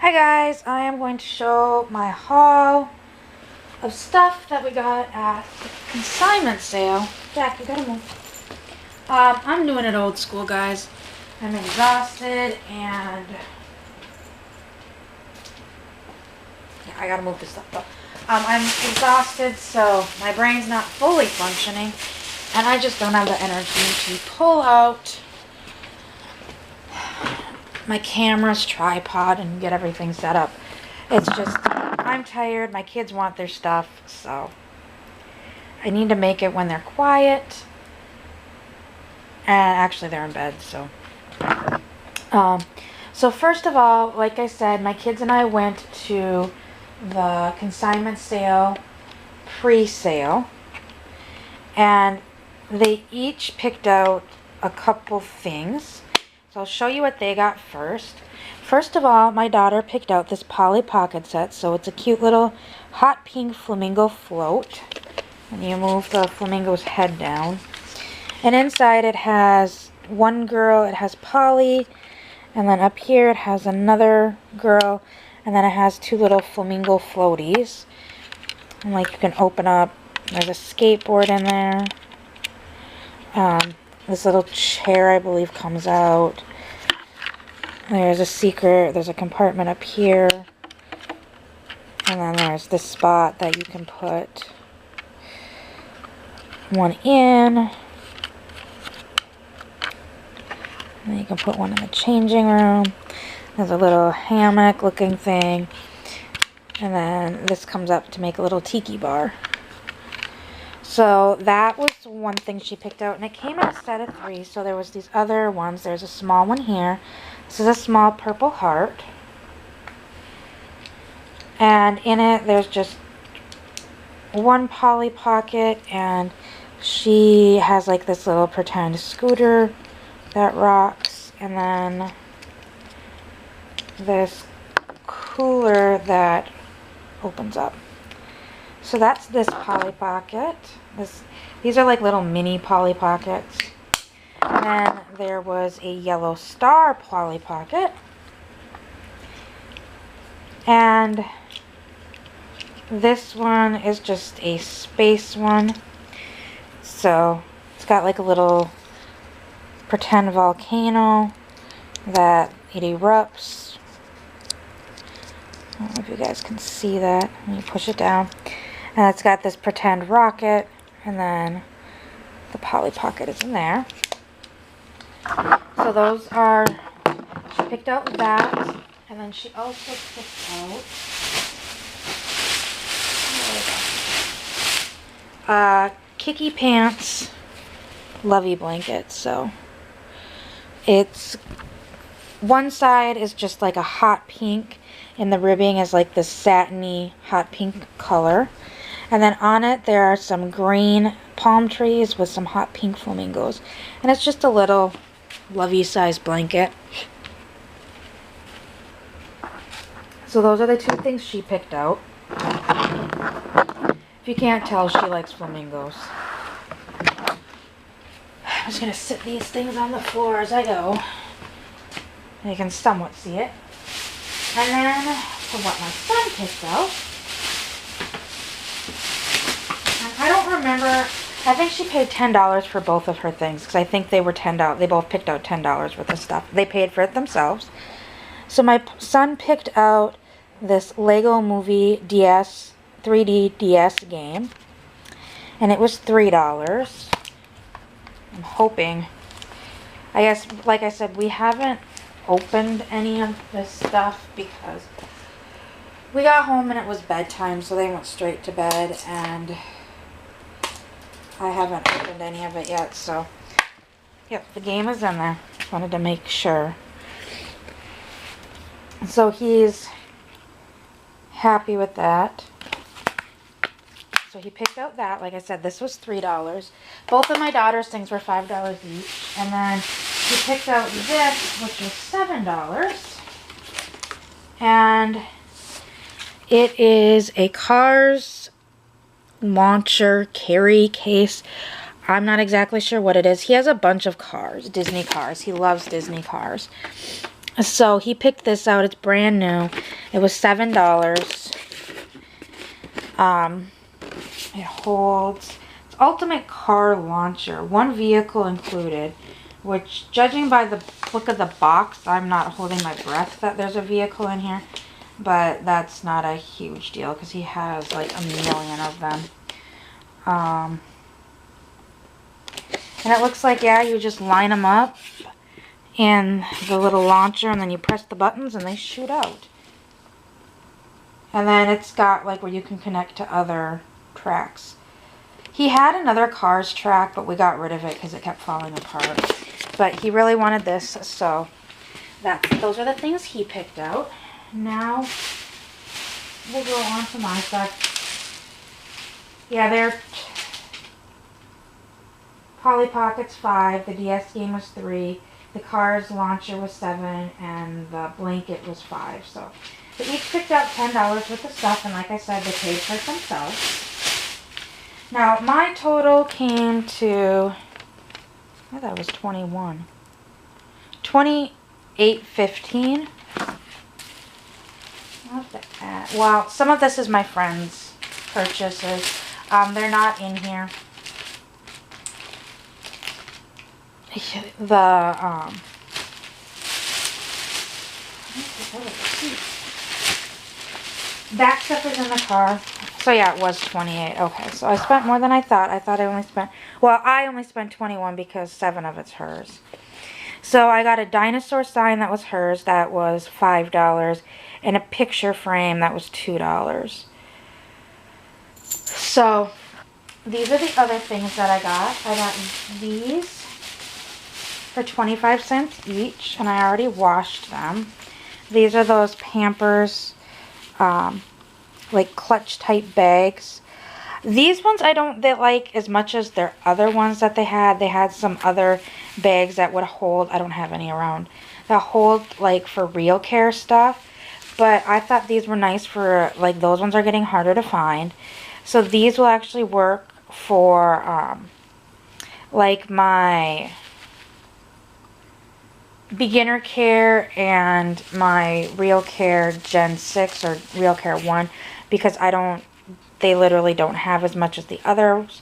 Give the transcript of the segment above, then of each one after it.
Hi guys, I am going to show my haul of stuff that we got at the consignment sale. Jack, you gotta move. I'm doing it old school, guys. I'm exhausted and yeah, I gotta move this stuff though. I'm exhausted, so my brain's not fully functioning, and I just don't have the energy to pull out my camera's tripod and get everything set up. It's just, I'm tired, my kids want their stuff, so I need to make it when they're quiet. And actually they're in bed, so. So first of all, like I said, my kids and I went to the consignment sale, pre-sale, and they each picked out a couple things. So I'll show you what they got first. First of all, my daughter picked out this Polly Pocket set. So it's a cute little hot pink flamingo float. And you move the flamingo's head down. And inside it has one girl, it has Polly. And then up here it has another girl. And then it has two little flamingo floaties. And like you can open up, there's a skateboard in there. This little chair, I believe, comes out. There's a compartment up here. And then there's this spot that you can put one in. And then you can put one in the changing room. There's a little hammock looking thing. And then this comes up to make a little tiki bar. So that was one thing she picked out, and it came in a set of 3, so there was these other ones. There's a small one here. This is a small purple heart. And in it, there's just one Polly Pocket, and she has like this little pretend scooter that rocks, and then this cooler that opens up. So that's this Polly Pocket. These are like little mini Polly Pockets. And then there was a yellow star Polly Pocket. And this one is just a space one. So it's got like a little pretend volcano that it erupts. I don't know if you guys can see that when you push it down. And it's got this pretend rocket, and then the Polly Pocket is in there. So those are, she picked out that, and then she also picked out Kiki Pants Lovey Blanket. So it's, one side is just like a hot pink, and the ribbing is like this satiny hot pink color. And then on it, there are some green palm trees with some hot pink flamingos. And it's just a little lovey-sized blanket. So those are the 2 things she picked out. If you can't tell, she likes flamingos. I'm just going to sit these things on the floor as I go. And you can somewhat see it. And then, for what my son picked out, I don't remember, I think she paid $10 for both of her things, because I think they were $10. They both picked out $10 worth of stuff. They paid for it themselves. So my son picked out this Lego Movie DS, 3D DS game, and it was $3. I'm hoping, I guess, like I said, we haven't opened any of this stuff because we got home and it was bedtime, so they went straight to bed, and I haven't opened any of it yet. So yep, the game is in there. Just wanted to make sure. So he's happy with that. So he picked out that. Like I said, this was $3. Both of my daughter's things were $5 each. And then he picked out this, which was $7. And it is a Cars launcher carry case. I'm not exactly sure what it is. He has a bunch of cars, Disney cars. He loves Disney cars. So he picked this out. It's brand new. It was $7. It holds ultimate car launcher, 1 vehicle included, which, judging by the look of the box, I'm not holding my breath that there's a vehicle in here, but that's not a huge deal because he has like a million of them. And it looks like, yeah, you just line them up in the little launcher and then you press the buttons and they shoot out. And then it's got like where you can connect to other tracks. He had another Cars track, but we got rid of it because it kept falling apart. But he really wanted this, so those are the things he picked out. Now we'll go on to my stuff. Yeah, they're Polly Pocket's 5, the DS game was 3, the Cars launcher was 7, and the blanket was 5. So they each picked out $10 worth of stuff, and like I said, they paid for it themselves. Now, my total came to, I thought it was 21. $28.15. Well, some of this is my friend's purchases. They're not in here. That stuff is in the car. So yeah, it was 28. Okay, so I spent more than I thought. I thought I only spent, well, I only spent 21 because 7 of it's hers. So I got a dinosaur sign that was hers, that was $5, and a picture frame that was $2. So these are the other things that I got. I got these for 25 cents each, and I already washed them. These are those Pampers, like clutch type bags. These ones I don't like as much as their other ones that they had. They had some other bags that would hold, I don't have any around, that hold like for real care stuff. But I thought these were nice for, like, those ones are getting harder to find. So these will actually work for like my beginner care and my real care Gen 6 or real care 1, because they literally don't have as much as the others.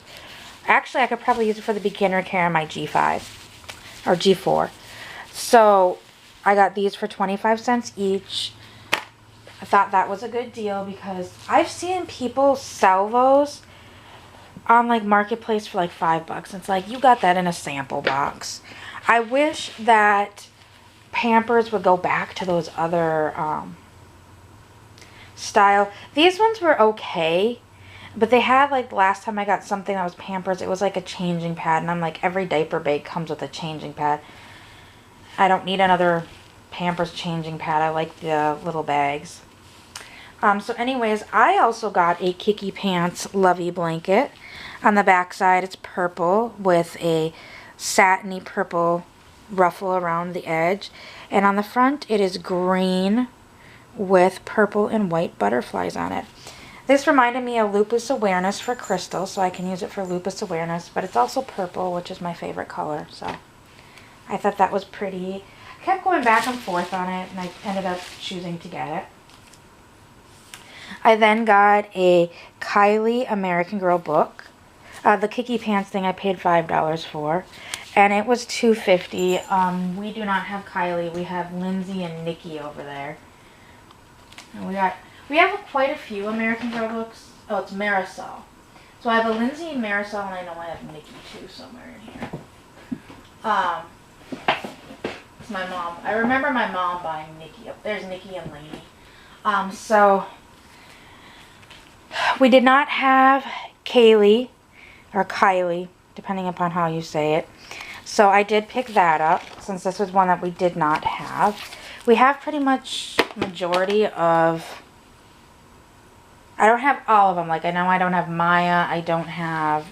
Actually, I could probably use it for the beginner care in my G5 or G4. So I got these for 25 cents each. I thought that was a good deal because I've seen people sell those on like Marketplace for like $5. It's like, you got that in a sample box. I wish that Pampers would go back to those other style. These ones were okay, but they had, like, last time I got something that was Pampers, it was like a changing pad, and I'm like, every diaper bag comes with a changing pad. I don't need another Pampers changing pad. I like the little bags. So anyways, I also got a Kiki Pants Lovey blanket. On the back side, it's purple with a satiny purple ruffle around the edge. And on the front, it is green with purple and white butterflies on it. This reminded me of lupus awareness for Crystal, so I can use it for lupus awareness. But it's also purple, which is my favorite color. So I thought that was pretty. I kept going back and forth on it, and I ended up choosing to get it. I then got a Kylie American Girl book. The Kiki Pants thing I paid $5 for. And it was $2.50. We do not have Kylie. We have Lindsay and Nikki over there. And we have quite a few American Girl books. Oh, it's Marisol. So I have a Lindsay and Marisol, and I know I have Nikki too somewhere in here. It's my mom. I remember my mom buying Nikki. There's Nikki and Lainey. So we did not have Kaylee or Kylie, depending upon how you say it. So I did pick that up, since this was one that we did not have. We have pretty much majority of, I don't have all of them. Like, I know I don't have Maya, I don't have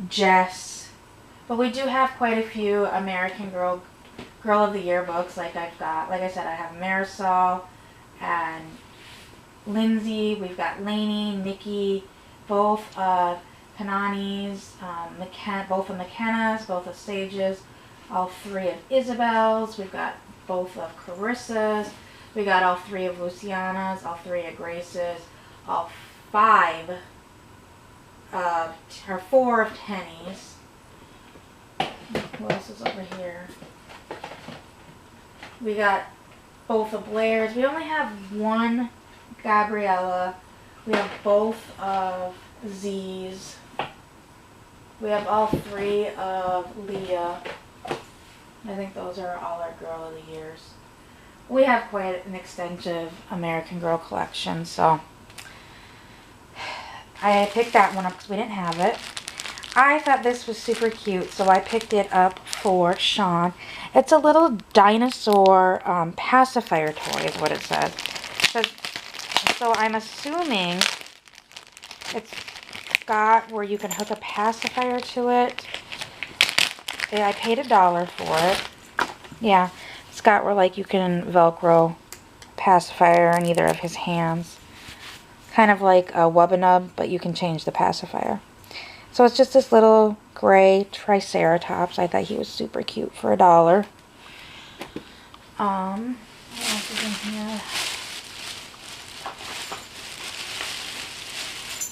Jess, but we do have quite a few American Girl of the Year books. Like I've got, like I said, I have Marisol and Lindsay. We've got Lainey, Nikki, both Kanani's, both of McKenna's, both of Sage's, all 3 of Isabel's. We've got both of Carissa's. We got all 3 of Luciana's, all 3 of Grace's, all 5 of, or 4 of Tenny's. What else is over here? We got both of Blair's. We only have 1 Gabriella. We have both of Z's. We have all 3 of Leah. I think those are all our Girl of the Years. We have quite an extensive American Girl collection, so I picked that one up because we didn't have it. I thought this was super cute, so I picked it up for Sean. It's a little dinosaur pacifier toy is what it says. So I'm assuming it's got where you can hook a pacifier to it. I paid $1 for it. Yeah, it's got where like you can Velcro pacifier in either of his hands. Kind of like a Wubba-Nub, but you can change the pacifier. So it's just this little gray Triceratops. I thought he was super cute for $1. What else is in here?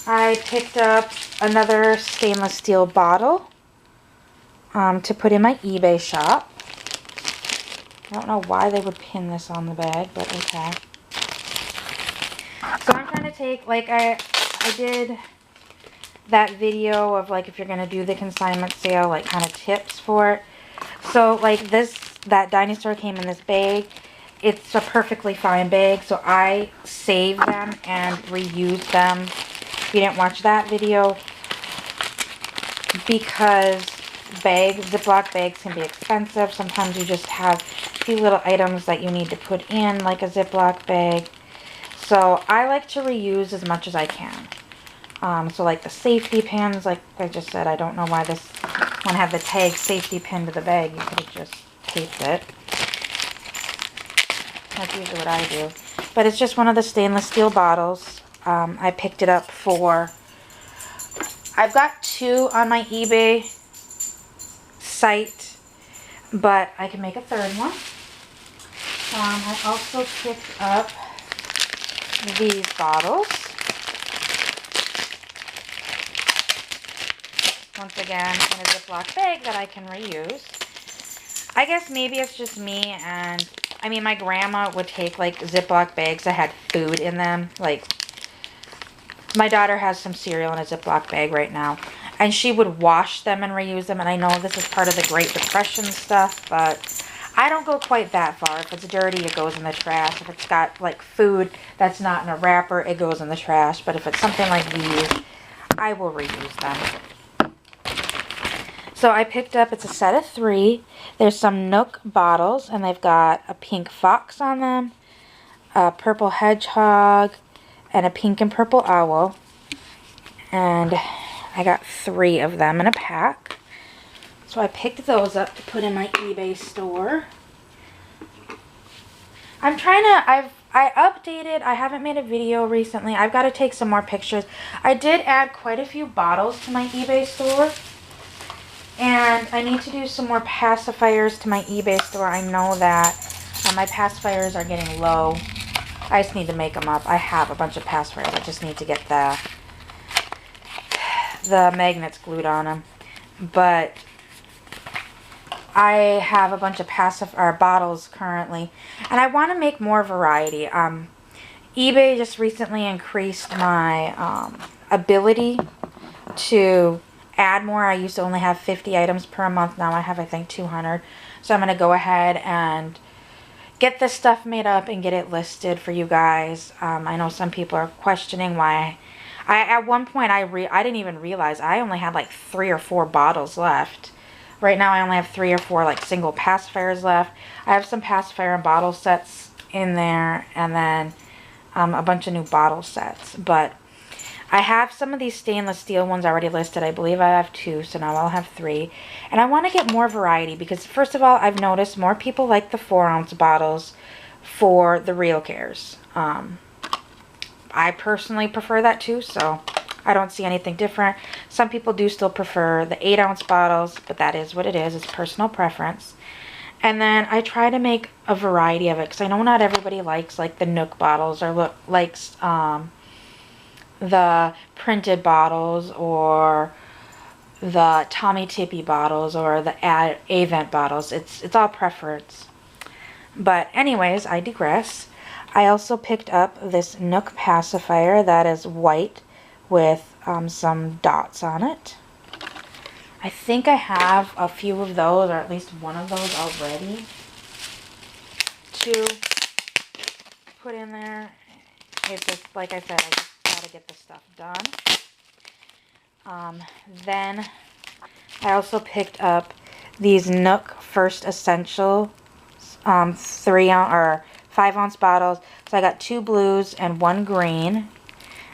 I picked up another stainless steel bottle to put in my eBay shop. I don't know why they would pin this on the bag, but okay. So I'm trying to take, like I did that video of like if you're going to do the consignment sale, like kind of tips for it. So like that dinosaur came in this bag. It's a perfectly fine bag, so I saved them and reused them. If you didn't watch that video, because Ziploc bags can be expensive. Sometimes you just have a few little items that you need to put in, like a Ziploc bag. So I like to reuse as much as I can. So like the safety pins, like I just said, I don't know why this one had the tag safety pin to the bag. You could have just taped it. That's usually what I do. But it's just one of the stainless steel bottles. I picked it up for, I've got 2 on my eBay site, but I can make a 3rd one. I also picked up these bottles. Once again, in a Ziploc bag that I can reuse. I guess maybe it's just me, and I mean my grandma would take like Ziploc bags that had food in them. Like my daughter has some cereal in a Ziploc bag right now, and she would wash them and reuse them. And I know this is part of the Great Depression stuff, but I don't go quite that far. If it's dirty, it goes in the trash. If it's got like food that's not in a wrapper, it goes in the trash. But if it's something like these, I will reuse them. So I picked up, it's a set of 3. There's some Nook bottles, and they've got a pink fox on them, a purple hedgehog, and a pink and purple owl. And I got 3 of them in a pack. So I picked those up to put in my eBay store. I'm trying to, I updated, I haven't made a video recently. I've got to take some more pictures. I did add quite a few bottles to my eBay store. And I need to do some more pacifiers to my eBay store. I know that my pacifiers are getting low. I just need to make them up. I have a bunch of pacifiers. I just need to get the magnets glued on them. But I have a bunch of bottles currently. And I want to make more variety. eBay just recently increased my ability to add more. I used to only have 50 items per month. Now I have, I think, 200. So I'm going to go ahead and get this stuff made up and get it listed for you guys. I know some people are questioning why. At one point, I didn't even realize I only had like 3 or 4 bottles left. Right now, I only have 3 or 4 like single pacifiers left. I have some pacifier and bottle sets in there, and then a bunch of new bottle sets. But I have some of these stainless steel ones already listed. I believe I have 2, so now I'll have 3. And I want to get more variety because, first of all, I've noticed more people like the 4-ounce bottles for the real cares. I personally prefer that too, so I don't see anything different. Some people do still prefer the 8-ounce bottles, but that is what it is. It's personal preference. And then I try to make a variety of it because I know not everybody likes like the Nook bottles or likes the printed bottles or the Tommy Tippy bottles or the Avent bottles. It's all preference. But anyways, I digress. I also picked up this Nook Pacifier that is white with some dots on it. I think I have a few of those, or at least one of those already to put in there. It's just, like I said, I just gotta get this stuff done. Then I also picked up these Nook First Essential 3-ounce or 5-ounce bottles. So I got 2 blues and 1 green.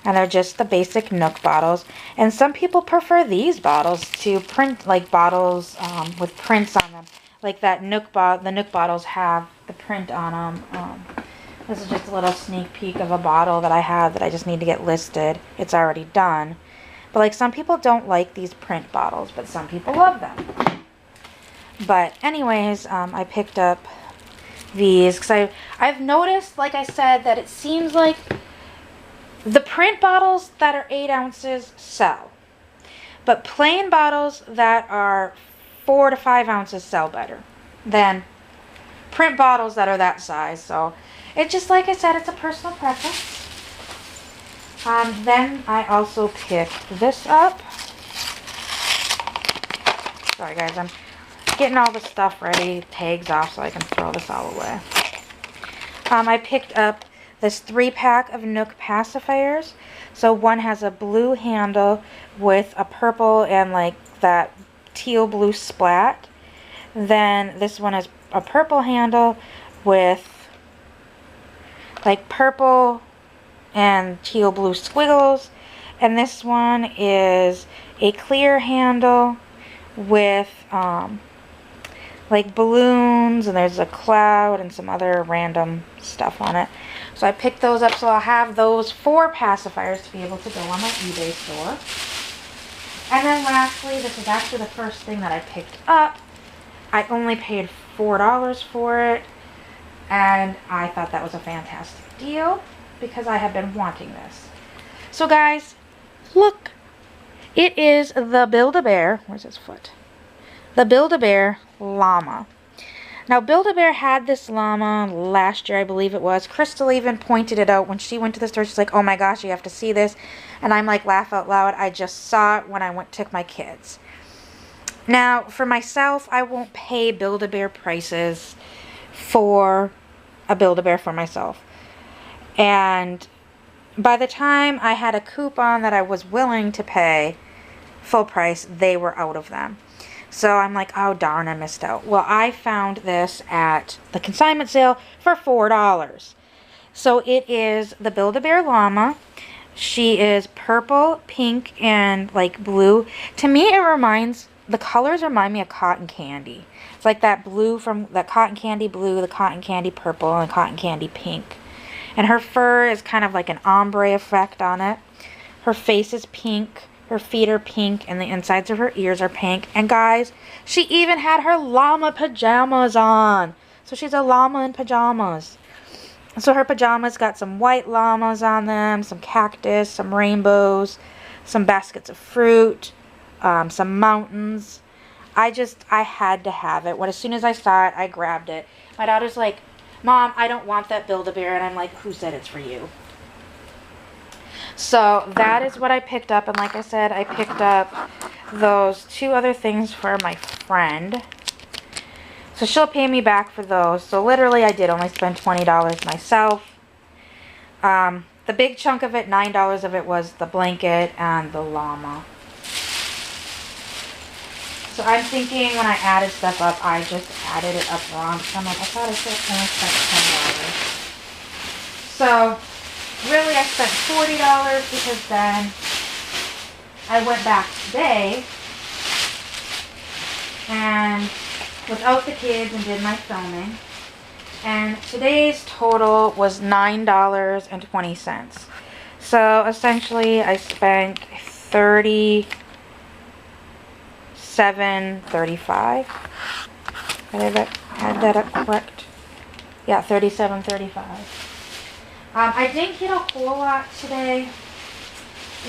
And they're just the basic Nook bottles. And some people prefer these bottles to print, like bottles with prints on them. Like that the Nook bottles have the print on them. This is just a little sneak peek of a bottle that I have that I just need to get listed. It's already done. But like some people don't like these print bottles, but some people love them. But anyways, I picked up these because I've noticed, like I said, that it seems like the print bottles that are 8 ounces sell. But plain bottles that are 4 to 5 ounces sell better than print bottles that are that size. So it's just, like I said, it's a personal preference. Then I also picked this up. Sorry guys, I'm getting all the stuff ready, tags off so I can throw this all away. I picked up this 3-pack of Nook Pacifiers. So one has a blue handle with a purple and like that teal blue splat. Then this one is a purple handle with like purple and teal blue squiggles. And this one is a clear handle with like balloons, and there's a cloud and some other random stuff on it. So I picked those up, so I'll have those 4 pacifiers to be able to go on my eBay store. And then lastly, this is actually the first thing that I picked up. I only paid $4 for it, and I thought that was a fantastic deal because I have been wanting this. So guys, look. It is the Build-A-Bear. Where's his foot? The Build-A-Bear Llama. Now, Build-A-Bear had this llama last year, I believe it was. Crystal even pointed it out when she went to the store. She's like, oh my gosh, you have to see this. And I'm like, laugh out loud. I just saw it when I took my kids. Now, for myself, I won't pay Build-A-Bear prices for a Build-A-Bear for myself. And by the time I had a coupon that I was willing to pay full price, they were out of them. So I'm like, oh darn, I missed out. Well, I found this at the consignment sale for $4. So it is the Build-A-Bear Llama. She is purple, pink, and like blue. To me, the colors remind me of cotton candy. It's like that blue from the cotton candy blue, the cotton candy purple, and cotton candy pink. And her fur is kind of like an ombre effect on it. Her face is pink. Her feet are pink, and the insides of her ears are pink. And guys, she even had her llama pajamas on. So she's a llama in pajamas. So her pajamas got some white llamas on them, some cactus, some rainbows, some baskets of fruit, some mountains. I had to have it. As soon as I saw it, I grabbed it. My daughter's like, Mom, I don't want that Build-A-Bear. And I'm like, who said it's for you? So that is what I picked up. And like I said, I picked up those 2 other things for my friend. So she'll pay me back for those. So literally I did only spend $20 myself. The big chunk of it, $9 of it, was the blanket and the llama. So I'm thinking when I added stuff up, I just added it up wrong. So I'm like, I thought I only spent $10. So really, I spent $40 because then I went back today and without the kids and did my filming. And today's total was $9.20. So essentially, I spent $37.35 Did I add that up correct? Yeah, $37.35. I didn't get a whole lot today.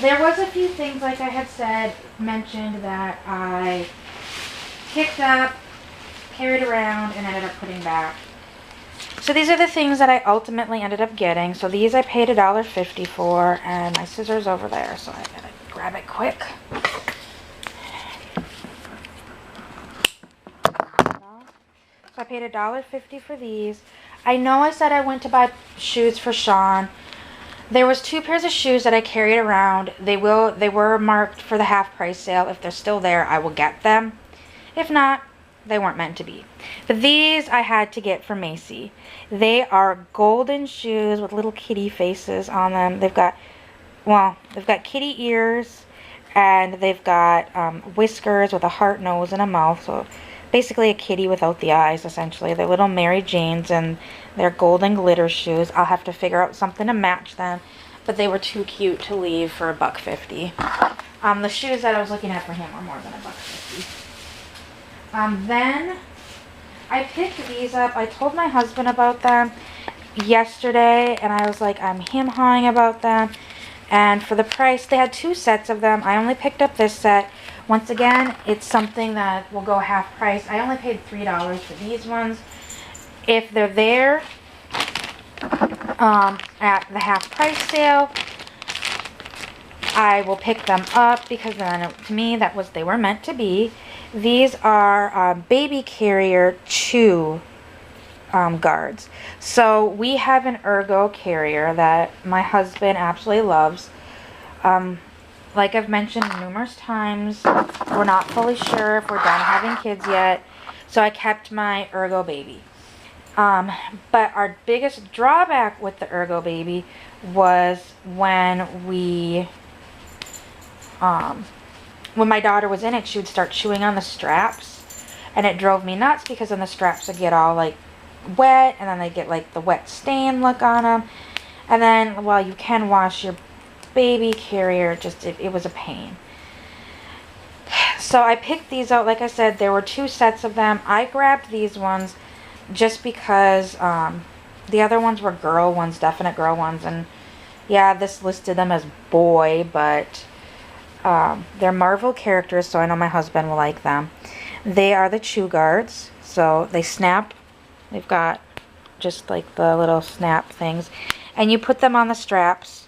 There was a few things, like I had said, mentioned that I picked up, carried around, and ended up putting back. So these are the things that I ultimately ended up getting. So these I paid $1.50 for, and my scissors over there, so I gotta grab it quick. So I paid $1.50 for these. I know I said I went to buy shoes for Sean. There was 2 pairs of shoes that I carried around. They were marked for the half price sale. If they're still there, I will get them. If not, they weren't meant to be. But these I had to get from Macy. They are golden shoes with little kitty faces on them. They've got kitty ears, and they've got whiskers with a heart nose and a mouth. So basically a kitty without the eyes, essentially. They're little Mary Janes, and they're golden glitter shoes. I'll have to figure out something to match them, but they were too cute to leave for $1.50. The shoes that I was looking at for him were more than $1.50. Then I picked these up. I told my husband about them yesterday, and I was like, I'm him-hawing about them. And for the price, they had 2 sets of them. I only picked up this set. Once again, it's something that will go half price. I only paid $3 for these ones. If they're there at the half price sale, I will pick them up, because then to me they were meant to be. These are baby carrier chew guards. So we have an ergo carrier that my husband absolutely loves. Like I've mentioned numerous times, we're not fully sure if we're done having kids yet, so I kept my ergo baby. But our biggest drawback with the ergo baby was when my daughter was in it, she would start chewing on the straps, and it drove me nuts, because then the straps would get all like wet, and then they get like the wet stain look on them. And then, while you can wash your baby carrier, it was a pain. So I picked these out. Like I said, there were 2 sets of them. I grabbed these ones just because the other ones were girl ones, definite girl ones, and yeah, this listed them as boy, but they're Marvel characters, so I know my husband will like them. They are the chew guards, so they snap. They've got just like the little snap things, and you put them on the straps.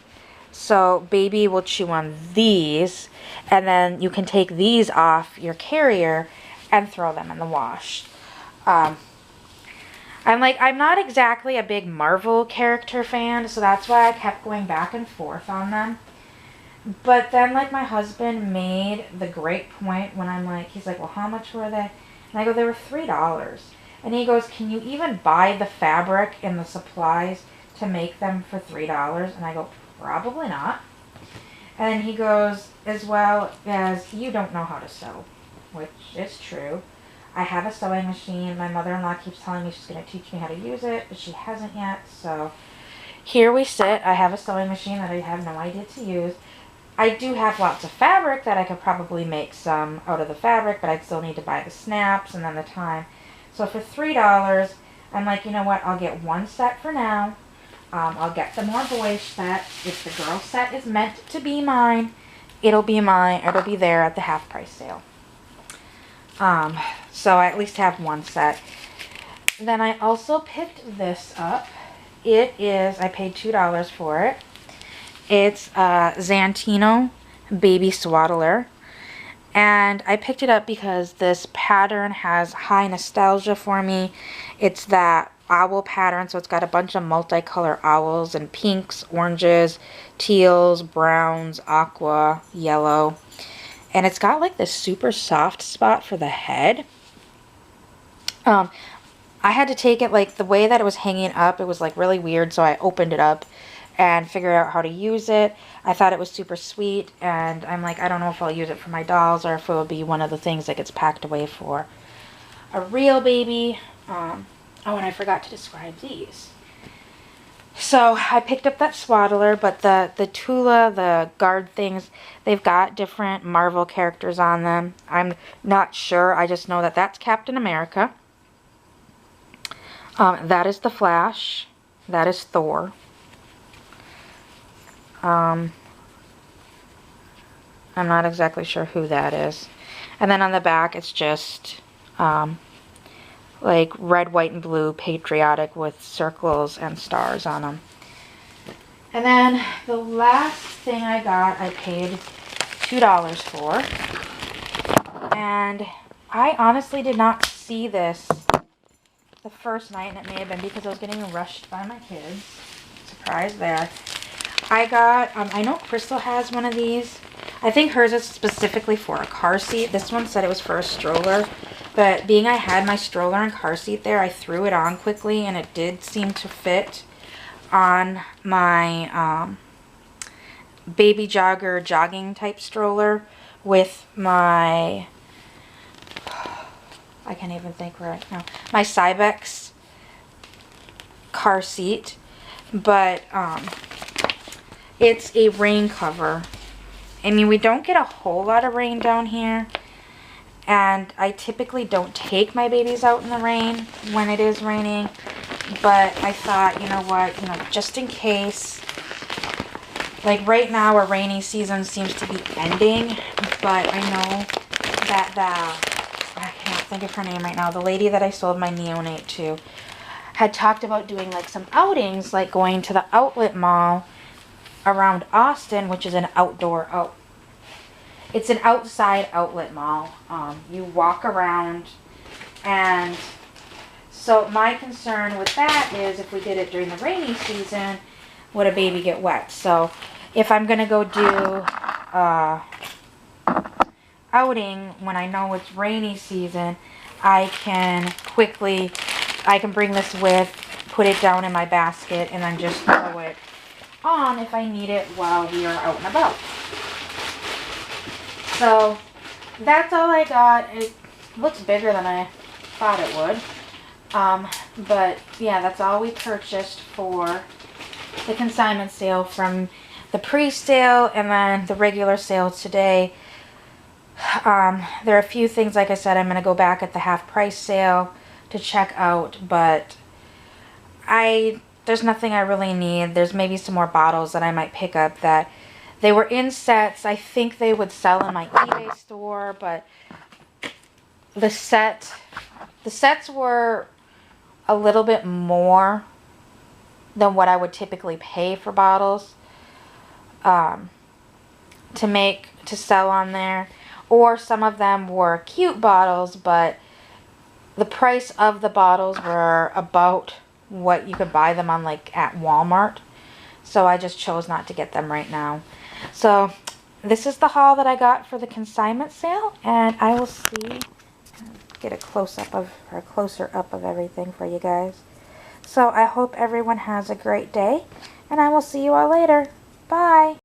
So baby will chew on these, and then you can take these off your carrier and throw them in the wash. I'm not exactly a big Marvel character fan, so that's why I kept going back and forth on them. But then, like, my husband made the great point when he's like, well, how much were they? And I go, they were $3. And he goes, can you even buy the fabric and the supplies to make them for $3? And I go, probably not. And then he goes, as well as, you don't know how to sew, which is true. I have a sewing machine. My mother-in-law keeps telling me she's going to teach me how to use it, but she hasn't yet. So here we sit. I have a sewing machine that I have no idea to use. I do have lots of fabric that I could probably make some out of the fabric, but I'd still need to buy the snaps and then the time. So for $3, I'm like, you know what? I'll get 1 set for now. I'll get the more boyish set. If the girl set is meant to be mine, it'll be mine. It'll be there at the half price sale. So I at least have 1 set. Then I also picked this up. I paid $2 for it. It's Zantino Baby Swaddler. And I picked it up because this pattern has high nostalgia for me. It's that owl pattern, so it's got a bunch of multicolor owls and pinks, oranges, teals, browns, aqua, yellow. And it's got like this super soft spot for the head. I had to take it, like the way that it was hanging up, it was like really weird, so I opened it up and figured out how to use it. I thought it was super sweet, and I'm like, I don't know if I'll use it for my dolls or if it will be one of the things that gets packed away for a real baby. Oh, and I forgot to describe these. So I picked up that Swaddler, but the Tula, the guard things, they've got different Marvel characters on them. I'm not sure. I just know that that's Captain America. That is the Flash. That is Thor. I'm not exactly sure who that is. And then on the back, it's just like red, white, and blue, patriotic with circles and stars on them. And then the last thing I got, I paid $2 for. And I honestly did not see this the first night, and it may have been because I was getting rushed by my kids. Surprise there. I got, I know Crystal has one of these. I think hers is specifically for a car seat. This one said it was for a stroller. But being I had my stroller and car seat there, I threw it on quickly, and it did seem to fit on my baby jogger jogging type stroller with my, I can't even think right now, my Cybex car seat. But it's a rain cover. I mean, we don't get a whole lot of rain down here, and I typically don't take my babies out in the rain when it is raining, but I thought, you know what, just in case. Like right now, our rainy season seems to be ending, but I know that I can't think of her name right now, the lady that I sold my neonate to had talked about doing like some outings, like going to the outlet mall around Austin, which is an outdoor it's an outside outlet mall. You walk around, and so my concern with that is if we did it during the rainy season, would a baby get wet? So if I'm gonna go do outing when I know it's rainy season, I can bring this with, put it down in my basket, and then just throw it on if I need it while we are out and about. So that's all I got. It looks bigger than I thought it would. But yeah, that's all we purchased for the consignment sale from the pre-sale and then the regular sale today. There are a few things, like I said, I'm going to go back at the half price sale to check out, but there's nothing I really need. There's maybe some more bottles that I might pick up that they were in sets. I think they would sell in my eBay store, but the sets were a little bit more than what I would typically pay for bottles to sell on there. Or some of them were cute bottles, but the price of the bottles were about what you could buy them on, like at Walmart. So I just chose not to get them right now. So this is the haul that I got for the consignment sale, and I will get a closer up of everything for you guys. So I hope everyone has a great day, and I will see you all later. Bye.